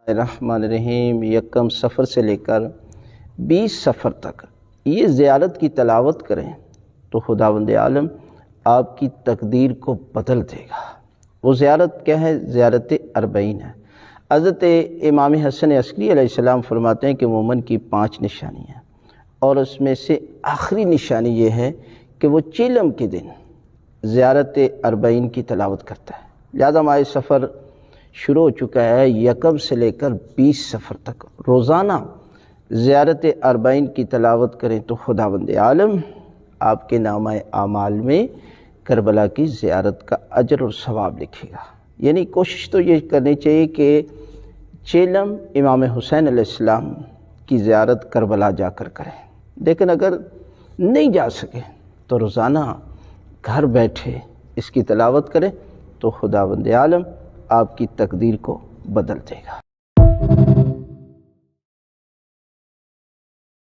الرحمن الرحیم یکم سفر سے لے کر 20 سفر تک یہ زیارت کی تلاوت کریں تو خداوند عالم آپ کی تقدیر کو بدل دے گا۔ وہ زیارت کیا ہے؟ زیارت اربعین ہے۔ حضرت امام حسن عسکری علیہ السلام فرماتے ہیں کہ مومن کی 5 نشانی ہیں، اور اس میں سے آخری نشانی یہ ہے کہ وہ چیلم کے دن زیارت اربعین کی تلاوت کرتا ہے۔ لہذا ہمارے سفر شروع ہو چکا ہے، یکم سے لے کر 20 سفر تک روزانہ زیارت اربعین کی تلاوت کریں تو خداوند عالم آپ کے نامہ اعمال میں کربلا کی زیارت کا اجر اور ثواب لکھے گا۔ یعنی کوشش تو یہ کرنی چاہیے کہ چیلم امام حسین علیہ السلام کی زیارت کربلا جا کر کریں، لیکن اگر نہیں جا سکے تو روزانہ گھر بیٹھے اس کی تلاوت کریں تو خداوند عالم آپ کی تقدیر کو بدل دے گا۔